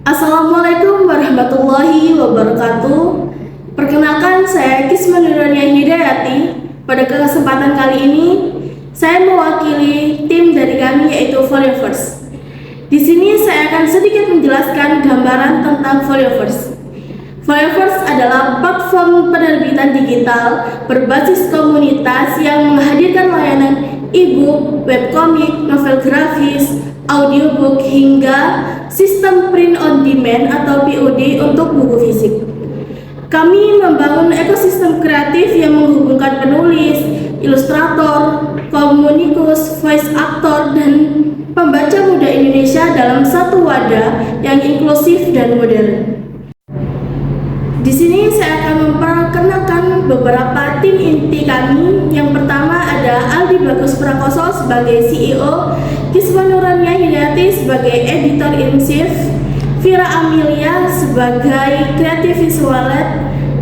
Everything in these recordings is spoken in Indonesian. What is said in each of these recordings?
Assalamualaikum warahmatullahi wabarakatuh. Perkenalkan, saya Kisma Nurania Hidayati. Pada kesempatan kali ini, saya mewakili tim dari kami yaitu Folioverse. Di sini saya akan sedikit menjelaskan gambaran tentang Folioverse. Folioverse adalah platform penerbitan digital berbasis komunitas yang menghadirkan layanan e-book, webcomic, novel grafis, audiobook, hingga sistem print on demand atau POD untuk buku fisik. Kami membangun ekosistem kreatif yang menghubungkan penulis, ilustrator, komunikus, voice actor, dan pembaca muda Indonesia dalam satu wadah yang inklusif dan modern. Di sini saya akan memperkenalkan beberapa tim inti kami. Yang pertama ada Aldi Bagus Prakoso sebagai CEO, Kisma Nurania Hidayati sebagai Editor in Chief, Vira Amelia sebagai Creative Visual Lead,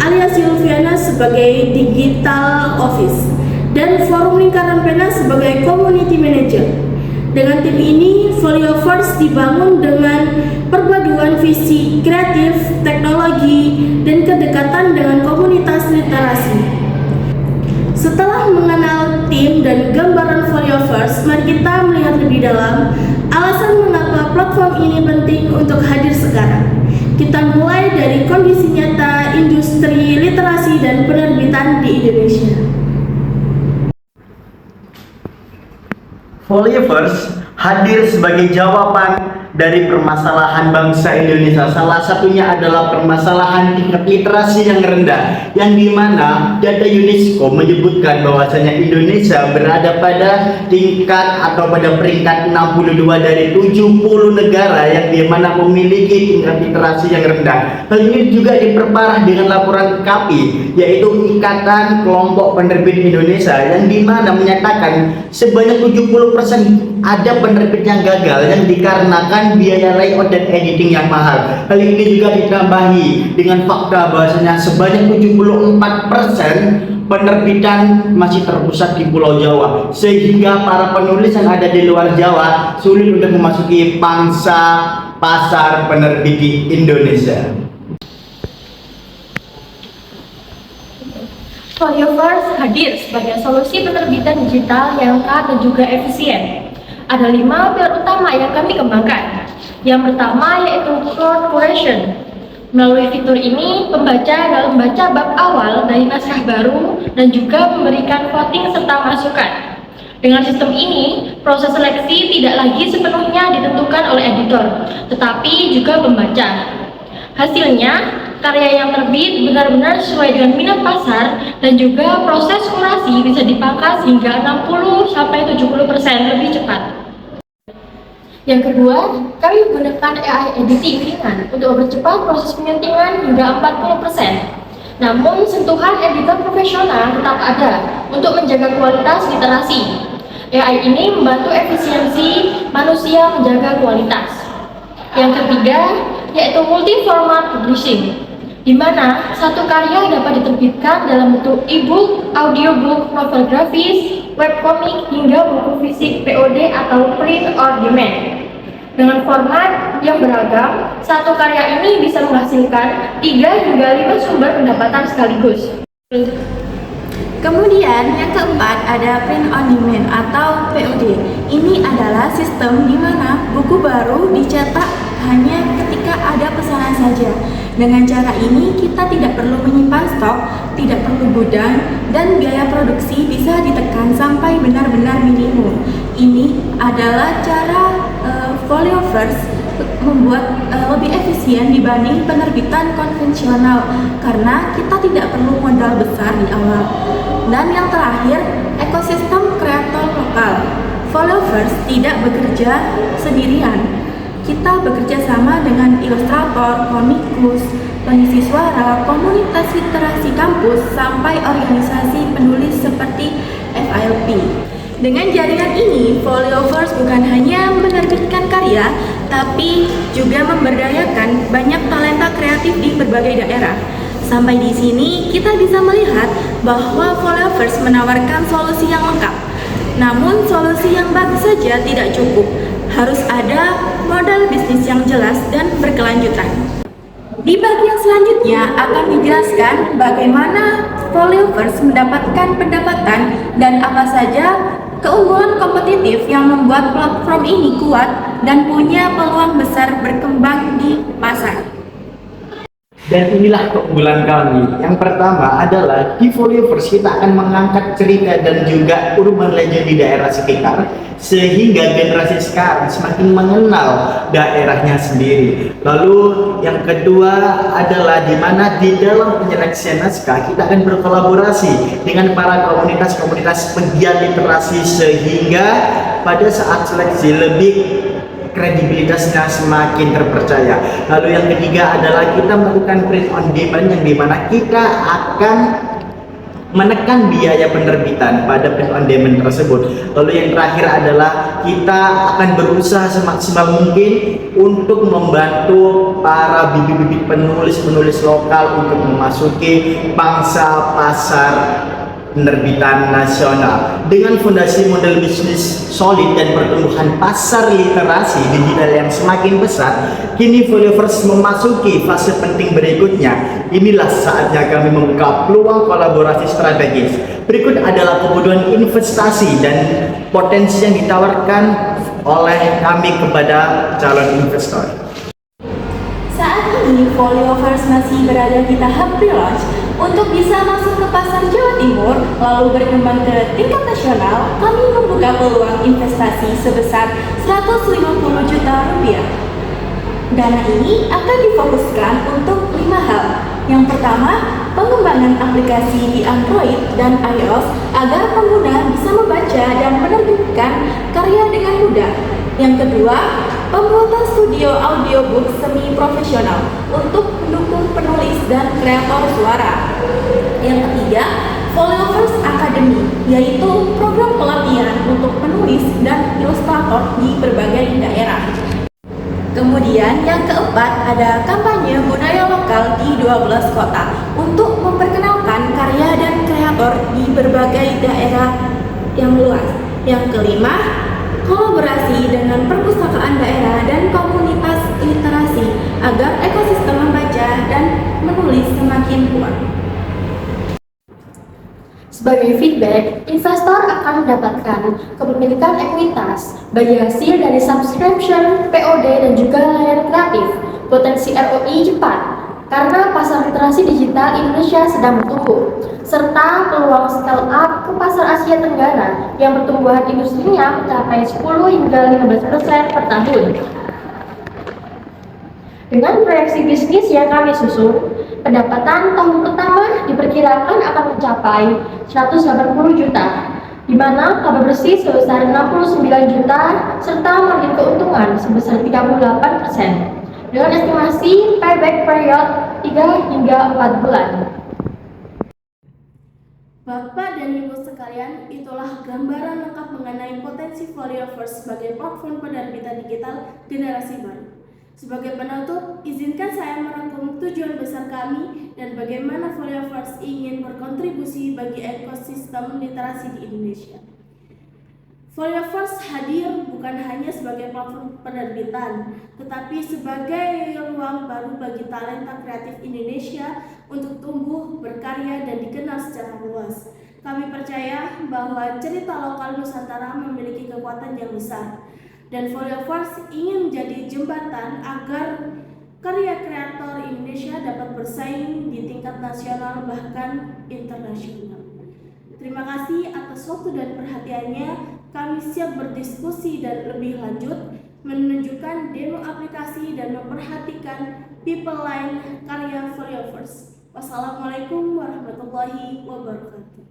Alia Silviana sebagai Digital Office, dan Forum Lingkaran Pena sebagai Community Manager. Dengan tim ini, Folioverse dibangun dengan perpaduan visi kreatif, teknologi, dan kedekatan dengan komunitas literasi. Setelah mengenal tim dan gambaran Folioverse, mari kita melihat lebih dalam alasan mengapa platform ini penting untuk hadir sekarang. Kita mulai dari kondisi nyata industri literasi dan penerbitan di Indonesia. Folioverse hadir sebagai jawaban dari permasalahan bangsa Indonesia. Salah satunya adalah permasalahan tingkat literasi yang rendah, yang dimana data UNESCO menyebutkan bahwasanya Indonesia berada pada tingkat atau pada peringkat 62 dari 70 negara yang dimana memiliki tingkat literasi yang rendah. Hal ini juga diperparah dengan laporan KAPI, yaitu Ikatan Kelompok Penerbit Indonesia, yang dimana menyatakan sebanyak 70% ada penerbit yang gagal yang dikarenakan biaya layout dan editing yang mahal. Hal ini juga ditambahi dengan fakta bahwasanya sebanyak 74% penerbitan masih terpusat di Pulau Jawa, sehingga para penulis yang ada di luar Jawa sulit untuk memasuki pangsa pasar penerbit di Indonesia. Folioverse hadir sebagai solusi penerbitan digital yang lengkap dan juga efisien. Ada 5 pilar utama yang kami kembangkan. Yang pertama yaitu crowd curation. Melalui fitur ini, pembaca dalam membaca bab awal dari naskah baru dan juga memberikan voting serta masukan. Dengan sistem ini, proses seleksi tidak lagi sepenuhnya ditentukan oleh editor, tetapi juga pembaca. Hasilnya, karya yang terbit benar-benar sesuai dengan minat pasar dan juga proses kurasi bisa dipangkas hingga 60-70% lebih cepat. Yang kedua, kami menggunakan AI editing ringan untuk mempercepat proses penyuntingan hingga 40%. Namun, sentuhan editor profesional tetap ada untuk menjaga kualitas literasi. AI ini membantu efisiensi manusia menjaga kualitas. Yang ketiga, yaitu multi-format publishing, di mana satu karya dapat diterbitkan dalam bentuk e-book, audiobook, novel grafis, webcomic, hingga buku fisik POD atau print on demand. Dengan format yang beragam, satu karya ini bisa menghasilkan 3 hingga 5 sumber pendapatan sekaligus. Kemudian yang keempat ada print on demand atau POD. Ini adalah sistem di mana buku baru dicetak hanya ketika ada pesanan saja. Dengan cara ini kita tidak perlu menyimpan stok, tidak perlu gudang, dan biaya produksi bisa ditekan sampai benar-benar minimum. Ini adalah cara Folioverse membuat lebih efisien dibanding penerbitan konvensional karena kita tidak perlu modal besar di awal. Dan yang terakhir, ekosistem kreator lokal. Folioverse tidak bekerja sendirian. Kita bekerja sama dengan ilustrator, komikus, pengisi suara, komunitas literasi kampus, sampai organisasi penulis seperti FILP. Dengan jaringan ini, Folioverse bukan hanya menerbitkan karya, tapi juga memberdayakan banyak talenta kreatif di berbagai daerah. Sampai di sini, kita bisa melihat bahwa Folioverse menawarkan solusi yang lengkap. Namun, solusi yang bagus saja tidak cukup. Harus ada modal bisnis yang jelas dan berkelanjutan. Selanjutnya akan dijelaskan bagaimana Followers mendapatkan pendapatan dan apa saja keunggulan kompetitif yang membuat platform ini kuat dan punya peluang besar berkembang di pasar. Dan inilah keunggulan kami. Yang pertama adalah di Followers kita akan mengangkat cerita dan juga urban legend di daerah sekitar, sehingga generasi sekarang semakin mengenal daerahnya sendiri. Lalu yang kedua adalah di mana di dalam penyeleksian naskah kita akan berkolaborasi dengan para komunitas-komunitas pegiat literasi, sehingga pada saat seleksi lebih kredibilitasnya semakin terpercaya. Lalu yang ketiga adalah kita melakukan print on demand, yang dimana kita akan menekan biaya penerbitan pada print on demand tersebut. Lalu yang terakhir adalah kita akan berusaha semaksimal mungkin untuk membantu para bibit-bibit penulis-penulis lokal untuk memasuki pangsa pasar penerbitan nasional. Dengan fondasi model bisnis solid dan pertumbuhan pasar literasi digital yang semakin besar, kini Followers memasuki fase penting berikutnya. Inilah saatnya kami membuka peluang kolaborasi strategis. Berikut adalah kebutuhan investasi dan potensi yang ditawarkan oleh kami kepada calon investor. Saat ini Followers masih berada di tahap pre-launch. Untuk bisa masuk ke pasar Jawa Timur lalu berkembang ke tingkat nasional, kami membuka peluang investasi sebesar 150 juta rupiah. Dana ini akan difokuskan untuk 5 hal. Yang pertama, pengembangan aplikasi di Android dan iOS agar pengguna bisa membaca dan menerbitkan karya dengan mudah. Yang kedua, pembuatan studio audiobook semi profesional untuk mendukung penulis dan kreator suara. Yang ketiga, Followers Academy, yaitu program pelatihan untuk penulis dan ilustrator di berbagai daerah. Kemudian yang keempat ada kampanye budaya lokal di 12 kota untuk memperkenalkan karya dan kreator di berbagai daerah yang luas. Yang kelima, kolaborasi dengan perpustakaan daerah dan komunitas literasi agar ekosistem membaca dan menulis semakin kuat. Sebagai feedback, investor akan mendapatkan kepemilikan ekuitas bagi hasil dari subscription, POD, dan juga layanan kreatif, potensi ROI cepat, karena pasar literasi digital Indonesia sedang bertumbuh, serta peluang scale up ke pasar Asia Tenggara yang pertumbuhan industrinya mencapai 10 hingga 15% per tahun. Dengan proyeksi bisnis yang kami susun, pendapatan tahun pertama diperkirakan akan mencapai 180 juta, di mana laba bersih sebesar 69 juta, serta margin keuntungan sebesar 38%, dengan estimasi payback period 3 hingga 4 bulan. Bapak dan Ibu sekalian, itulah gambaran lengkap mengenai potensi Followers sebagai platform penerbitan digital generasi baru. Sebagai penutup, izinkan saya merangkum tujuan besar kami dan bagaimana Followers ingin berkontribusi bagi ekosistem literasi di Indonesia. Followers hadir bukan hanya sebagai platform penerbitan, tetapi sebagai ruang baru bagi talenta kreatif Indonesia untuk tumbuh, berkarya, dan dikenal secara luas. Kami percaya bahwa cerita lokal Nusantara memiliki kekuatan yang besar, dan Followers ingin menjadi jembatan agar karya kreator Indonesia dapat bersaing di tingkat nasional bahkan internasional. Terima kasih atas waktu dan perhatiannya. Kami siap berdiskusi dan lebih lanjut, menunjukkan demo aplikasi dan memperhatikan people line karya Followers. Wassalamualaikum warahmatullahi wabarakatuh.